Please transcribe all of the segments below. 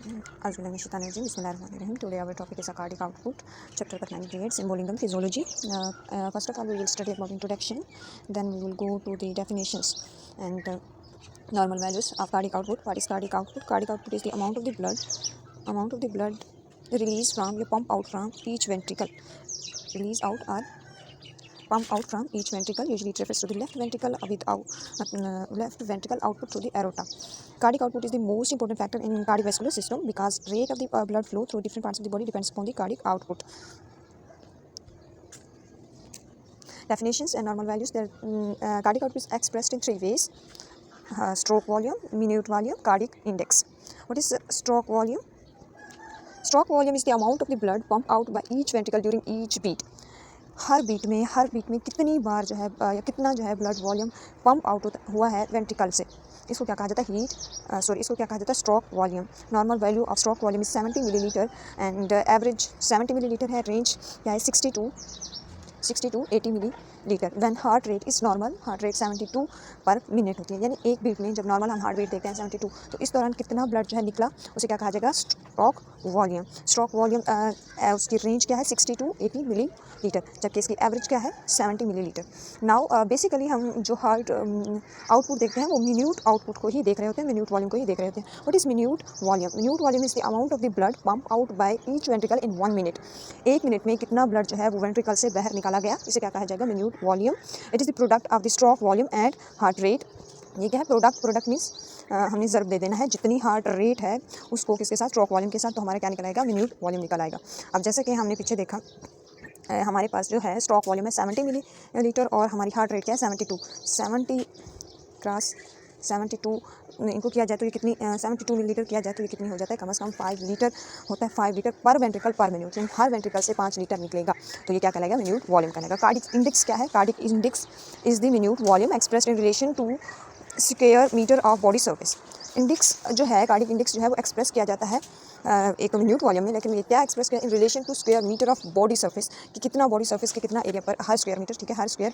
Bismillahirrahmanirrahim. Today our topic is cardiac output, chapter 98, symbolic and physiology. First of all, we will study about introduction. Then we will go to the definitions and normal values of cardiac output. What is cardiac output? Cardiac output is the amount of the blood released from or pump out from each ventricle. Release out or pump out from each ventricle. Usually it refers to the left ventricle left ventricle output to the aorta. Cardiac output is the most important factor in cardiovascular system because rate of the blood flow through different parts of the body depends upon the cardiac output. Definitions and normal values. Cardiac output is expressed in three ways: stroke volume, minute volume, cardiac index. What is stroke volume? Stroke volume is the amount of the blood pumped out by each ventricle during each beat. Her beat में कितनी बार जो है या कितना जो है blood volume pump out हुआ है वेंट्रिकल से, इसको क्या कहा जाता है? इसको क्या कहा जाता है? Stroke volume. Normal value of stroke volume is 70 millilitre and average 70 millilitre है. रेंज क्या है? 60 to 80 millilitre. When heart rate is normal, heart rate 72 पर मिनट होती है, यानी एक बीट में जब नॉर्मल हम हार्ट रेट देखते हैं 72, तो इस दौरान कितना ब्लड जो है निकला उसे क्या कहा जाएगा? Stroke volume. स्ट्रोक वॉल्यूम उसकी रेंज क्या है? 60 to 80 मिलीलीटर, जबकि इसकी एवरेज क्या है? 70 मिलीलीटर. नाउ बेसिकली हम जो हार्ट आउटपुट देखते हैं वो मिन्यूट आउटपुट को ही देख रहे होते हैं, मिन्यूट वॉल्यूम को ही देख रहे होते हैं. What is minute volume? Minute volume is the amount of the blood pump out by each ventricle in 1 minute. एक मिनट में कितना ब्लड जो है वो वेंट्रिकल से बाहर निकाला गया, इसे क्या कहा जाएगा? Minute volume. It is the product of the stroke volume and heart rate. ये क्या है? प्रोडक्ट मीन्स हमने ज़र्ब दे देना है, जितनी हार्ट रेट है उसको किसके साथ? स्ट्रोक वॉल्यूम के साथ. तो हमारा क्या निकल आएगा? मिन्यूट वॉल्यूम निकल आएगा. अब जैसे कि हमने पीछे देखा, हमारे पास जो है स्ट्रोक वॉल्यूम है 70 मिलीलीटर और हमारी हार्ट रेट क्या है? 72 इनको किया जाए तो ये कितनी 72 मिलीलीटर किया जाए तो ये कितनी हो जाता है? कम से कम 5 लीटर होता है. 5 लीटर पर वेंट्रिकल पर मिनट. हर वेंट्रिकल से 5 लीटर निकलेगा, तो ये क्या कहलाएगा? मिन्यूट वॉल्यूम कहलाएगा. कार्डिक इंडेक्स क्या है? Cardiac index is the minute volume expressed in relation to square metre of body surface. Index जो है, कार्डिक इंडेक्स जो है वो एक्सप्रेस किया जाता है एक मिन्यूट वॉल्यूम में, लेकिन ये क्या एक्सप्रेस किया? In relation to square metre of body surface, कि कितना बॉडी सर्फेस के कितना एरिया पर हर स्क्वायर मीटर, ठीक है, हर स्क्वायर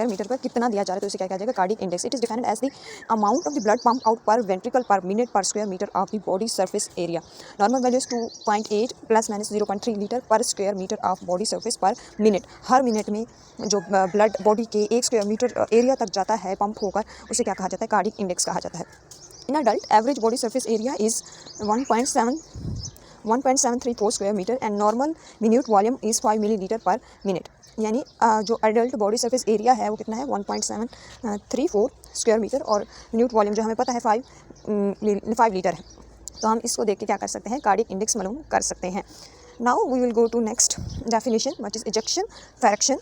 मीटर पर कितना दिया जा रहा है, तो इसे क्या कहा जाएगा? Cardiac index. It is defined as the amount of the blood pump out per ventricle per minute per square metre of the body surface area. Normal value is 2.8 ± 0.3 litre per square metre of body surface per minute. हर minute में जो blood body के 1 square metre area तक जाता है pump होकर, उसे क्या कहा जाता है? कार्डिक इंडेक्स कहा जाता है. In adult, average body surface area is 1.734 square meter and normal minute volume is 5 milliliter per minute. यानी जो एडल्ट बॉडी सरफेस एरिया है वो कितना है? 1.734 स्क्वायर मीटर और मिन्यूट वॉल्यूम जो हमें पता है 5 लीटर है. तो हम इसको देख के क्या कर सकते हैं? कार्डिक इंडेक्स मालूम कर सकते हैं. Now we will go to next definition. What is ejection fraction?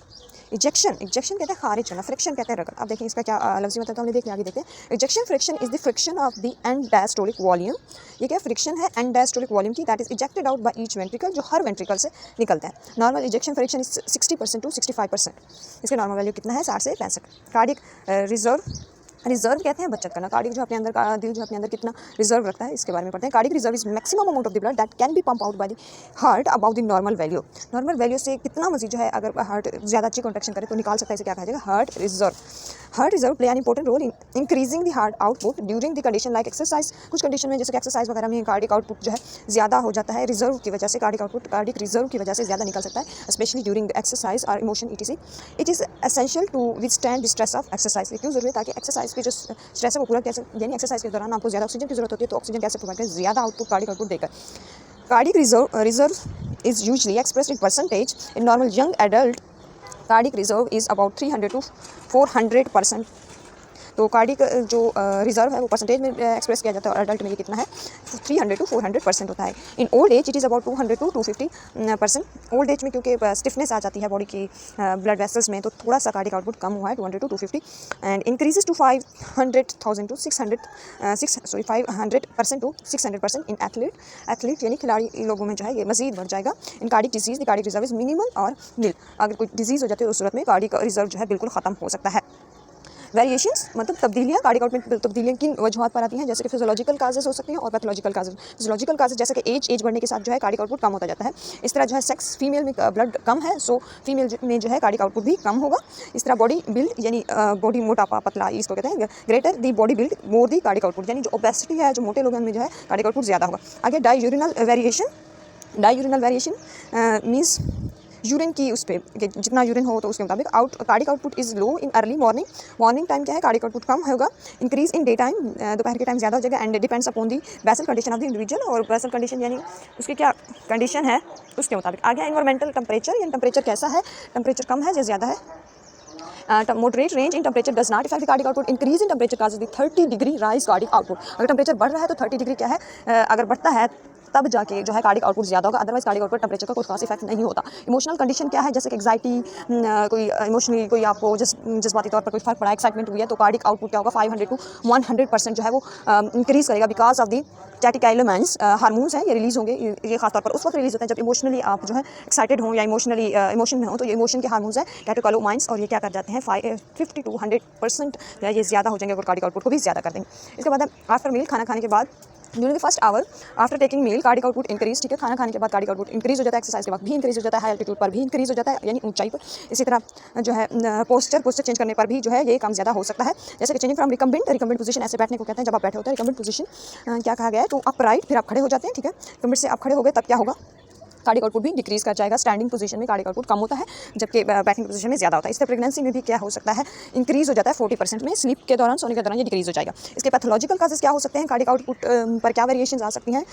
Ejection कहते हैं खारिज होना, फ्रिक्शन कहते हैं रगड़. अब देखिए इसका क्या लफ्ज़ी मतलब तो हमने देख लिया. आगे देखते हैं. Ejection friction is the friction of the end diastolic volume. ये क्या फ्रिक्शन है? एंड डायस्टोलिक वॉल्यूम की, that is ejected out by each ventricle, जो हर वेंट्रिकल से निकलता है. Normal ejection friction is 60% to 65%. इसका नॉर्मल वैल्यू कितना है? 60 से 65. कार्डिक रिजर्व कहते हैं बचत करना. कार्डिक जो अपने अंदर दिल जो अपने अंदर कितना रिजर्व रखता है, इसके बारे में पढ़ते हैं. Cardiac reserve is maximum amount of the blood that can be pump out by the heart about the normal value. Normal value से कितना मजीद जो है अगर हार्ट ज़्यादा अच्छी कॉन्ट्रैक्शन करे तो निकाल सकता है. इसे क्या कहा जाएगा? Heart reserve. Heart reserve play an important role in increasing the heart output during the condition like exercise. कुछ कंडीशन में जैसे कि एक्सरसाइज वगैरह में कार्डिक आउटपुट जो है ज़्यादा हो जाता है रिजर्व की वजह से. कार्डिक रिजर्व की वजह से ज़्यादा निकल सकता है, स्पेशली ड्यूरिंग द एक्सरसाइज और emotion etc. It is essential to withstand the stress of exercise. क्यों जरूरी है? ताकि एक्सरसाइज की जो स्ट्रेस है वो पूरा कैसे, यानी एक्सरसाइज के दौरान आपको ज़्यादा ऑक्सीजन की जरूरत होती है, तो ऑक्सीजन कैसे प्रोवाइड करें? ज़्यादा आउटपुट कार्डिक आउटपुट देकर. Cardiac reserve is usually expressed in percentage. In normal young adult, cardiac reserve is about 300 to 400%. तो कार्डिक जो रिजर्व है वो परसेंटेज में एक्सप्रेस किया जाता है और अडल्ट में ये कितना है? 300 to 400% होता है. In old age it is about 200 to 250%. Old age में क्योंकि स्टिफनेस आ जाती है बॉडी की ब्लड वेसल्स में, तो थोड़ा सा कार्डिक आउटपुट कम हुआ है, 200 to 250, and increases to 500,000 to 500% to 600% in athlete यानी खिलाड़ी लोगों में जो है ये मजीद बढ़ जाएगा. इन cardiac disease the cardiac reserve is minimal और नील. अगर कोई डिजीज़ हो जाती है उस सूरत में कार्डिक रिजर्व जो है बिल्कुल ख़त्म हो सकता है. वेरिएशंस मतलब तब्दीलियाँ कार्डिक आउटपुट में तब्दीलियाँ किन वजूहत पर आती हैं, जैसे कि फिजियोलॉजिकल काजेस हो सकती हैं और पैथोलॉजिकल काजेस। फिजियोलॉजिकल काजेस जैसे कि एज बढ़ने के साथ जो है कार्डिक आउटपुट कम होता जाता है। इस तरह जो है सेक्स फीमेल में ब्लड कम है, सो फीमेल में जो है कार्डिक आउटपुट भी कम होगा। इस तरह बॉडी बिल्ड यानी बॉडी मोटापा पतला इसको कहते हैं, greater the body build more the cardiac output, यानी जो ओबेसिटी है, जो मोटे लोगों में जो है कार्डिक आउटपुट ज़्यादा होगा। आगे डायूरिनल वेरिएशन मीन्स यूरिन की उस पर जितना यूरिन हो तो उसके मुताबिक cardiac output is low in early morning time क्या है, कार्डिक आउटपुट कम होगा। इंक्रीज इन डे टाइम, दोपहर के टाइम ज़्यादा हो जाएगा। And depends upon the basal condition of the individual, और बेसल कंडीशन यानी उसकी क्या कंडीशन है उसके मुताबिक। आगे एनवायरमेंटल टेम्परेचर, यानी टेम्परेचर कैसा है, टेम्परेचर कम है या ज़्यादा है। Moderate range in temperature does not affect the cardiac output. Increase in temperature causes the 30-degree rise cardiac output. अगर टेम्परेचर बढ़ रहा है तो 30 डिग्री क्या है, अगर बढ़ता है तब जाके जो है कार्डिक आउटपुट ज़्यादा होगा, अदरवाइज कार्डिक आउटपुट टेम्परेचर का कोई खास इफेक्ट नहीं होता। इमोशनल कंडीशन क्या है, जैसे कि एग्जाइटी, कोई इमोशनली कोई आपको जज्बाती तौर पर कोई फर्क पड़ा, एक्साइटमेंट हुई है, तो कार्डिक आउटपुट क्या होगा 500 to 100% जो है वो इंक्रीज़ करेगा, बिकॉज ऑफ दी कैटेकाइलोमाइंस हार्मोन्स हैं, ये रिलीज़ होंगे। ये खासतौर पर उस वक्त रिलीज़ होते हैं जब इमोशनली आप जो है एक्साइटेड हों या इमोशनली इमोशन में हो, तो ये इमोशन के हार्मोन्स हैं कैटेकाइलोमाइंस, और ये क्या कर जाते हैं 50 to 100% ये ज़्यादा हो जाएंगे और कार्डिक आउटपुट को भी ज़्यादा कर देंगे। इसके बाद आफ्टर मील, खाना खाने के बाद, during the first hour after taking meal cardiac output increase, ठीक है, खाना खाने के बाद कार्डिक आउटपुट इंक्रीज हो जाता है, एक्सरसाइज के बाद भी इंक्रीज हो जाता है, हाई एल्टीट्यूड पर भी इंक्रीज हो जाता है यानी ऊंचाई पर। इसी तरह जो है पोस्चर चेंज करने पर भी जो है ये कम ज़्यादा हो सकता है, जैसे कि चेंजिंग फ्रॉम रिकम्बेंट पोजीशन, ऐसे बैठने को कहते हैं जब आप बैठे होते हैं। रिकम्बेंट पोजीशन क्या कहा गया है, तो अपराइट, फिर आप खड़े हो जाते हैं, ठीक है, रिकम्बेंट से आप खड़े हो गए तब क्या होगा, कार्डिक आउटपुट भी डिक्रीज कर जाएगा। स्टैंडिंग पोजीशन में कार्डिक आउटपुट कम होता है, जबकि बैठने पोजीशन में ज़्यादा होता है। इससे प्रेगनेंसी में भी क्या हो सकता है, इंक्रीज हो जाता है 40% में, स्लीप के दौरान, सोने के दौरान ये डिक्रीज हो जाएगा। इसके पैथोलॉजिकल काजेस क्या हो सकते हैं, कार्डिक आउटपुट पर क्या वेरिएशंस आ सकती हैं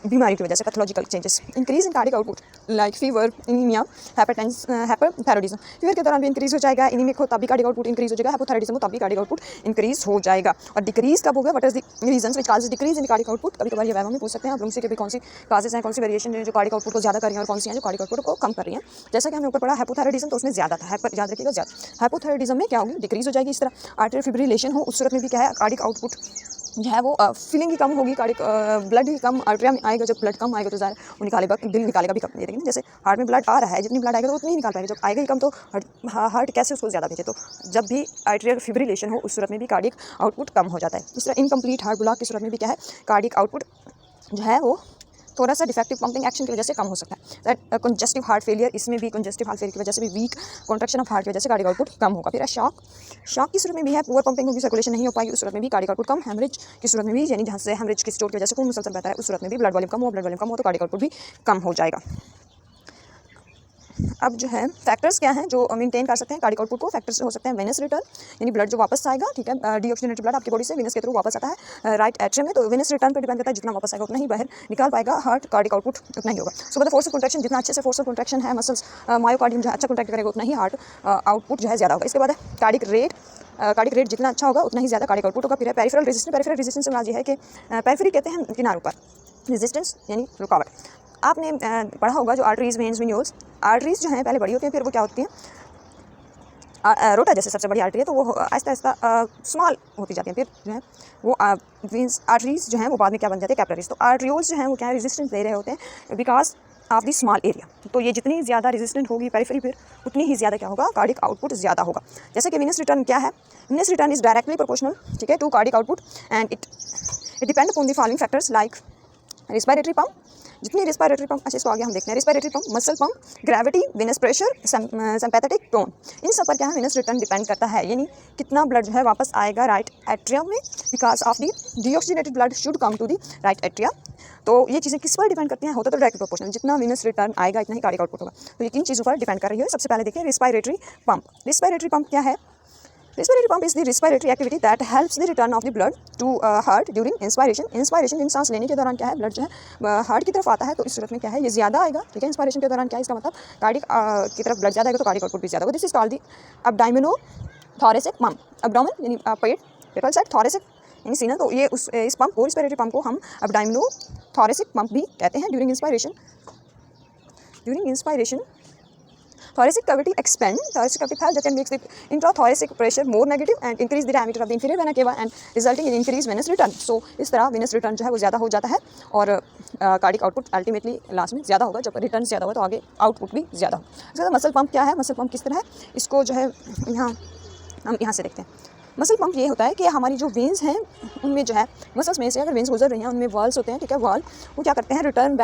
बीमारी की वजह से, pathological changes. Increase in cardiac output like fever, anaemia, hyperthyroidism, fever के दौरान भी इंक्रीज हो जाएगा, एनीमिक हो तब भी कार्डिक आउटपुट इंक्रीज हो जाएगा, हाइपोथायरॉयडिज्म हो तब भी कार्डिक आउटपुट इंक्रीज हो जाएगा। और डिक्रीज कब होगा, what is the reasons which causes decrease in cardiac output, कभी कभार ये वैवा में पूछ सकते हैं आप लोगों से कि कौन सी काजेस हैं, कौन सी वेरिएशन है जो कार्डिक आउटपुट को ज़्यादा कर रही हैं और कौन सी जो कार्डिक आउटपुट को कम कर रही हैं। जैसा कि हमने ऊपर पढ़ा हाइपोथायरॉयडिज्म, तो उसमें ज़्यादा था, याद रखिएगा ज़्यादा। हाइपोथायरॉयडिज्म में क्या होगी, डिक्रीज हो जाएगी। इस तरह आर्टेरियल फिब्रिलेशन हो, उस सूरत में भी क्या है, कार्डिक आउटपुट जो है वो फीलिंग ही कम होगी, कार्डिक ब्लड ही कम आर्टरिया में आएगा, जब ब्लड कम आएगा तो ज़्यादा वो निकालेगा, दिल निकालेगा भी कम। ये देखिए ना, जैसे हार्ट में ब्लड आ रहा है, जितनी ब्लड आएगा तो उतनी ही निकाल पाएगा, जब आएगा ही कम तो हार्ट कैसे उसको ज़्यादा भेजे। तो जब भी आर्टेरियल फिब्रिलेशन हो उस सूरत में भी कार्डिक आउटपुट कम हो जाता है। इस तरह इनकम्प्लीट हार्ट ब्लॉक की सूरत में भी क्या है, कार्डिक आउटपुट जो है वो थोड़ा सा डिफेक्टिव पंपिंग एक्शन की वजह से कम हो सकता है। दैट कंजेस्टिव हार्ट फेलियर, इसमें भी कंजेस्टिव हार्ट फेलियर की वजह से भी वीक कॉन्ट्रैक्शन ऑफ हार्ट की वजह से कार्डिक आउटपुट कम होगा। फिर शॉक की सूरत में भी है, पुअर पंपिंग होगी, सर्कुलेशन नहीं हो पाएगी, उस सूरत में भी कार्डिक आउटपुट कम। हेमरेज की सूरत में भी, यानी जहाँ से हेमरेज की स्टोर की वजह से खून मुसलसल बहता है, उस सूरत में भी ब्लड वॉल्यूम कम हो तो कार्डिक आउटपुट भी कम हो जाएगा। अब जो है फैक्टर्स क्या हैं जो मेंटेन कर सकते हैं कार्डिक आउटपुट को, फैक्टर्स हो सकते हैं वेनस रिटर्न, यानी ब्लड जो वापस आएगा, ठीक है, डीऑक्सीजनेटेड ब्लड आपकी बॉडी से वेनस के थ्रू वापस आता है राइट एट्रियम में, तो वेनस रिटर्न पर डिपेंड करता है, जितना वापस आएगा उतना ही बाहर निकाल पाएगा हार्ट, कार्डिक आउटपुट उतना ही होगा। सो मतलब फोर्स ऑफ कंट्रैक्शन, जितना अच्छे से फोर्स ऑफ कंट्रैक्शन है, मसल्स मायोकार्डियम जो है अच्छा कंट्रैक्ट करेगा, उतना ही हार्ट आउटपुट जो है ज़्यादा होगा। इसके बाद है कार्डिक रेट जितना अच्छा होगा उतना ही ज़्यादा कार्डिक आउटपुट होगा। फिर है पेरिफेरल रेजिस्टेंस से मुराद ये है कि पेरिफेरी कहते हैं किनारों पर, रेजिस्टेंस यानी रुकावट। आपने पढ़ा होगा जो आर्टरीज, वेन्स, वेन्यूल्स, आर्टरीज जो हैं पहले बड़ी होती हैं, फिर वो क्या होती हैं, रोटा जैसे सबसे बड़ी आर्टरी है तो वो आहिस्ता आहिस्ता स्मॉल होती जाती हैं, फिर जो है वो वेन्स, आर्टरीज जो हैं वो बाद में क्या बन जाती है, कैपिलरीज। तो आर्टरियोल्स जो हैं वो क्या है, रेजिस्टेंस दे रहे होते हैं because of the small area. तो ये जितनी ज़्यादा रेजिस्टेंट होगी पेरिफेरी, फिर उतनी ही ज़्यादा क्या होगा, कार्डिक आउटपुट ज़्यादा होगा। जैसे कि वेनस रिटर्न क्या है, venous return is directly proportional, ठीक है, to cardiac output, and it depend upon the following factors like respiratory pump, जितनी रेस्पिरेटरी पंप, अच्छा इसको आगे हम देखते हैं, respiratory pump, muscle pump, gravity, venous pressure, sympathetic tone, इन सब पर क्या है, वेनस रिटर्न डिपेंड करता है, यानी कितना ब्लड जो है वापस आएगा राइट एट्रियम में, because of the deoxygenated blood should come to the right atria. तो ये चीज़ें किस पर डिपेंड करती हैं, होता तो डायरेक्ट प्रोपोर्शनल, जितना वेनस रिटर्न आएगा इतना ही कार्डिक आउटपुट होगा। तो ये किन चीज़ों पर डिपेंड कर रही है। सबसे पहले देखिए रेस्पिरेटरी पंप। रेस्पिरेटरी पंप क्या है, Respiratory pump is the respiratory activity that helps the return of the blood to heart during inspiration. Inspiration इन सांस लेने के दौरान क्या है, ब्लड जो है हार्ट की तरफ आता है, तो इस सूरत में क्या है, ये ज़्यादा आएगा, ठीक है। इंस्पायरेशन के दौरान क्या है, इसका मतलब कार्डिक की तरफ ब्लड ज़्यादा आएगा तो कार्डिक आउटपुट भी ज़्यादा होगा। This is called the abdominothoracic pump। abdomen यानी पेट, पेटल साइड, thoracic यानी सीना, तो ये इस पंप को, रेस्पिरेटरी पंप को हम abdominothoracic पंप भी कहते हैं। During inspiration thoracic cavity expand, thoracic cavity fell that can make the intrathoracic pressure more negative and increase the diameter of the inferior vena cava and resulting in increased venous return. So इस तरह venous return जो है वो ज़्यादा हो जाता है और कार्डिक आउटपुट अल्टीमेटली लास्ट में ज़्यादा होगा। जब रिटर्न ज़्यादा होगा तो आगे आउटपुट भी ज़्यादा होगा। इसके बाद मसल पंप क्या है, मसल पंप किस तरह है, इसको जो है हम यहाँ से देखते हैं। मसल पंप ये होता है कि हमारी जो वेन्स हैं उनमें जो है मसल्स में से अगर वेन्स गुजर रही हैं उनमें वॉल्स होते हैं, ठीक है, वॉल वो क्या करते हैं, रिटर्न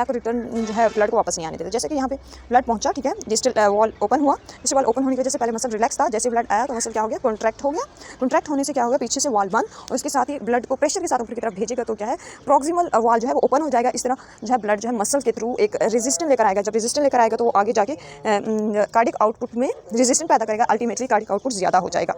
जो है ब्लड को वापस नहीं आने देते। जैसे कि यहाँ पे ब्लड पहुंचा, ठीक है, डिस्टल वॉल ओपन हुआ, डिस्टल वॉल ओपन होने की वजह से पहले मसल रिलैक्स था, जैसे ब्लड आया तो मसल क्या हो गया, कॉन्ट्रैक्ट हो गया, कॉन्ट्रैक्ट होने से क्या होगा, पीछे से वॉल बंद और इसके साथ ही ब्लड को प्रेशर के साथ ऊपर की तरफ भेजेगा तो क्या है, प्रॉक्सिमल वॉल जो है वो ओपन हो जाएगा। इस तरह जो है ब्लड जो है मसल के थ्रू एक रेजिस्टेंस लेकर आएगा, जब रेजिस्टेंस लेकर आएगा तो वो आगे जाके कार्डिक आउटपुट में रेजिस्टेंस पैदा करेगा, अल्टीमेटली कार्डिक आउटपुट ज़्यादा हो जाएगा।